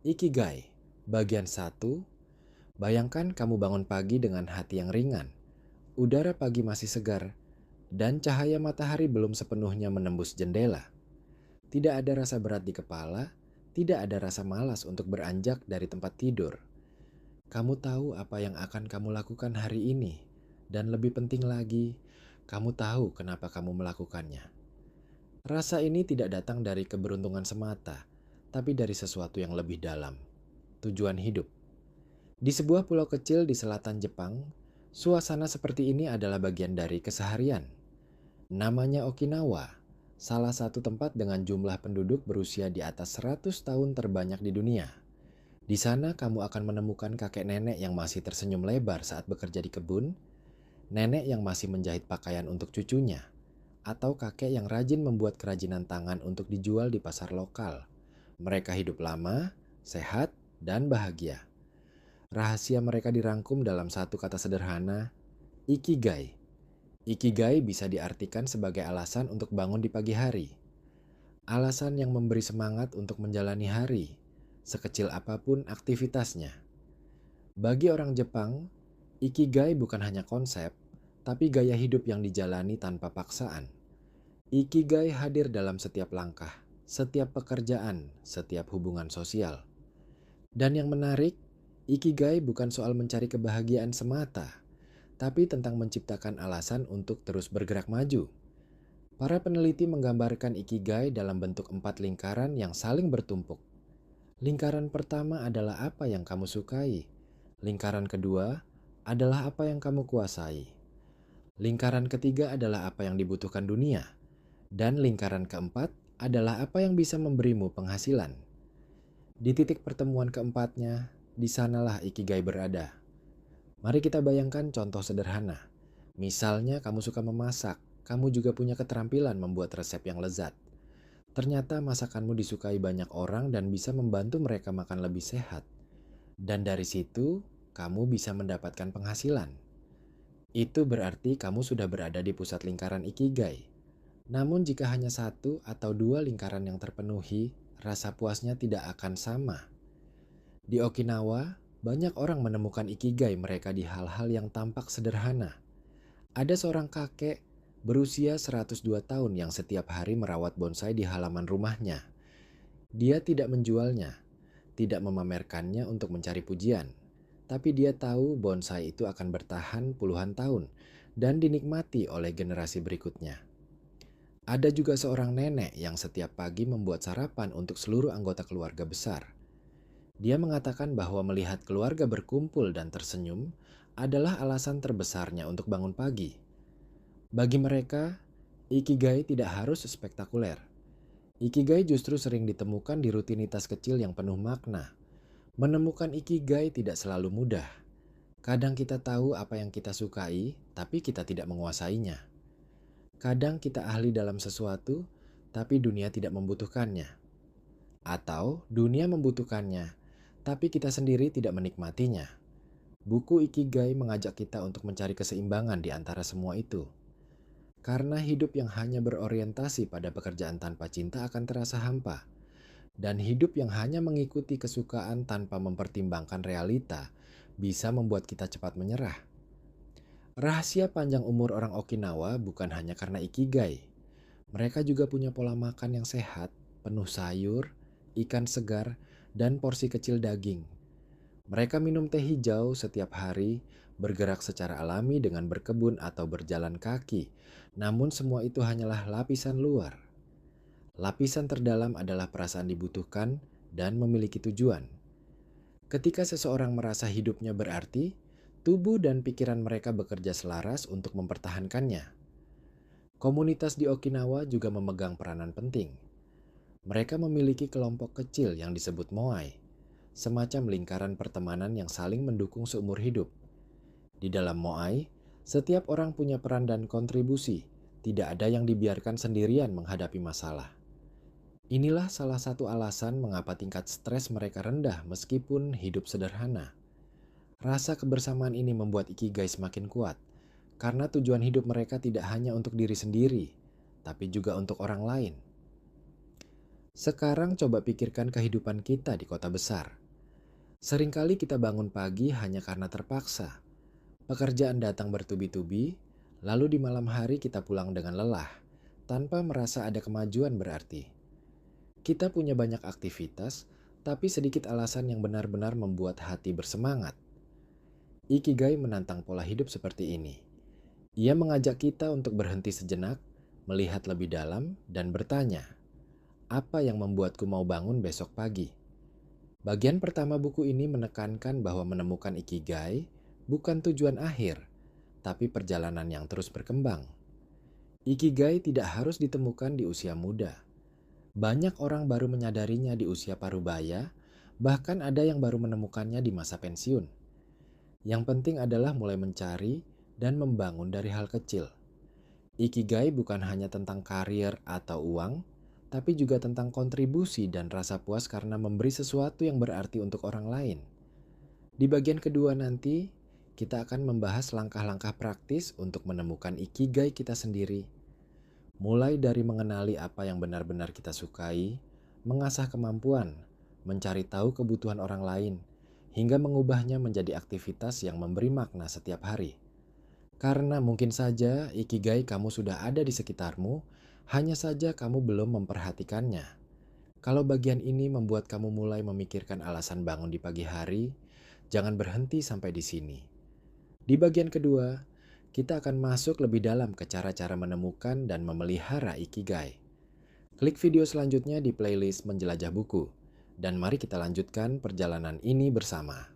Ikigai, bagian 1. Bayangkan kamu bangun pagi dengan hati yang ringan. Udara pagi masih segar, dan cahaya matahari belum sepenuhnya menembus jendela. Tidak ada rasa berat di kepala, tidak ada rasa malas untuk beranjak dari tempat tidur. Kamu tahu apa yang akan kamu lakukan hari ini, dan lebih penting lagi, kamu tahu kenapa kamu melakukannya. Rasa ini tidak datang dari keberuntungan semata, tapi dari sesuatu yang lebih dalam, tujuan hidup. Di sebuah pulau kecil di selatan Jepang, suasana seperti ini adalah bagian dari keseharian. Namanya Okinawa, salah satu tempat dengan jumlah penduduk berusia di atas 100 tahun terbanyak di dunia. Di sana kamu akan menemukan kakek nenek yang masih tersenyum lebar saat bekerja di kebun, nenek yang masih menjahit pakaian untuk cucunya, atau kakek yang rajin membuat kerajinan tangan untuk dijual di pasar lokal. Mereka hidup lama, sehat, dan bahagia. Rahasia mereka dirangkum dalam satu kata sederhana, ikigai. Ikigai bisa diartikan sebagai alasan untuk bangun di pagi hari. Alasan yang memberi semangat untuk menjalani hari, sekecil apapun aktivitasnya. Bagi orang Jepang, ikigai bukan hanya konsep, tapi gaya hidup yang dijalani tanpa paksaan. Ikigai hadir dalam setiap langkah, setiap pekerjaan, setiap hubungan sosial. Dan yang menarik, ikigai bukan soal mencari kebahagiaan semata, tapi tentang menciptakan alasan untuk terus bergerak maju. Para peneliti menggambarkan ikigai dalam bentuk 4 lingkaran yang saling bertumpuk. Lingkaran pertama adalah apa yang kamu sukai. Lingkaran kedua adalah apa yang kamu kuasai. Lingkaran ketiga adalah apa yang dibutuhkan dunia. Dan lingkaran keempat adalah apa yang bisa memberimu penghasilan. Di titik pertemuan keempatnya, di sanalah ikigai berada. Mari kita bayangkan contoh sederhana. Misalnya kamu suka memasak, kamu juga punya keterampilan membuat resep yang lezat. Ternyata masakanmu disukai banyak orang dan bisa membantu mereka makan lebih sehat. Dan dari situ, kamu bisa mendapatkan penghasilan. Itu berarti kamu sudah berada di pusat lingkaran ikigai. Namun jika hanya satu atau dua lingkaran yang terpenuhi, rasa puasnya tidak akan sama. Di Okinawa, banyak orang menemukan ikigai mereka di hal-hal yang tampak sederhana. Ada seorang kakek berusia 102 tahun yang setiap hari merawat bonsai di halaman rumahnya. Dia tidak menjualnya, tidak memamerkannya untuk mencari pujian. Tapi dia tahu bonsai itu akan bertahan puluhan tahun dan dinikmati oleh generasi berikutnya. Ada juga seorang nenek yang setiap pagi membuat sarapan untuk seluruh anggota keluarga besar. Dia mengatakan bahwa melihat keluarga berkumpul dan tersenyum adalah alasan terbesarnya untuk bangun pagi. Bagi mereka, ikigai tidak harus spektakuler. Ikigai justru sering ditemukan di rutinitas kecil yang penuh makna. Menemukan ikigai tidak selalu mudah. Kadang kita tahu apa yang kita sukai, tapi kita tidak menguasainya. Kadang kita ahli dalam sesuatu, tapi dunia tidak membutuhkannya. Atau dunia membutuhkannya, tapi kita sendiri tidak menikmatinya. Buku Ikigai mengajak kita untuk mencari keseimbangan di antara semua itu. Karena hidup yang hanya berorientasi pada pekerjaan tanpa cinta akan terasa hampa. Dan hidup yang hanya mengikuti kesukaan tanpa mempertimbangkan realita bisa membuat kita cepat menyerah. Rahasia panjang umur orang Okinawa bukan hanya karena ikigai. Mereka juga punya pola makan yang sehat, penuh sayur, ikan segar, dan porsi kecil daging. Mereka minum teh hijau setiap hari, bergerak secara alami dengan berkebun atau berjalan kaki. Namun semua itu hanyalah lapisan luar. Lapisan terdalam adalah perasaan dibutuhkan dan memiliki tujuan. Ketika seseorang merasa hidupnya berarti, tubuh dan pikiran mereka bekerja selaras untuk mempertahankannya. Komunitas di Okinawa juga memegang peranan penting. Mereka memiliki kelompok kecil yang disebut moai, semacam lingkaran pertemanan yang saling mendukung seumur hidup. Di dalam moai, setiap orang punya peran dan kontribusi, tidak ada yang dibiarkan sendirian menghadapi masalah. Inilah salah satu alasan mengapa tingkat stres mereka rendah meskipun hidup sederhana. Rasa kebersamaan ini membuat ikigai semakin kuat, karena tujuan hidup mereka tidak hanya untuk diri sendiri, tapi juga untuk orang lain. Sekarang coba pikirkan kehidupan kita di kota besar. Seringkali kita bangun pagi hanya karena terpaksa. Pekerjaan datang bertubi-tubi, lalu di malam hari kita pulang dengan lelah, tanpa merasa ada kemajuan berarti. Kita punya banyak aktivitas, tapi sedikit alasan yang benar-benar membuat hati bersemangat. Ikigai menantang pola hidup seperti ini. Ia mengajak kita untuk berhenti sejenak, melihat lebih dalam, dan bertanya, apa yang membuatku mau bangun besok pagi? Bagian pertama buku ini menekankan bahwa menemukan ikigai bukan tujuan akhir, tapi perjalanan yang terus berkembang. Ikigai tidak harus ditemukan di usia muda. Banyak orang baru menyadarinya di usia parubaya, bahkan ada yang baru menemukannya di masa pensiun. Yang penting adalah mulai mencari dan membangun dari hal kecil. Ikigai bukan hanya tentang karir atau uang, tapi juga tentang kontribusi dan rasa puas karena memberi sesuatu yang berarti untuk orang lain. Di bagian kedua nanti, kita akan membahas langkah-langkah praktis untuk menemukan ikigai kita sendiri. Mulai dari mengenali apa yang benar-benar kita sukai, mengasah kemampuan, mencari tahu kebutuhan orang lain, hingga mengubahnya menjadi aktivitas yang memberi makna setiap hari. Karena mungkin saja ikigai kamu sudah ada di sekitarmu, hanya saja kamu belum memperhatikannya. Kalau bagian ini membuat kamu mulai memikirkan alasan bangun di pagi hari, jangan berhenti sampai di sini. Di bagian kedua, kita akan masuk lebih dalam ke cara-cara menemukan dan memelihara ikigai. Klik video selanjutnya di playlist Menjelajah Buku, dan mari kita lanjutkan perjalanan ini bersama.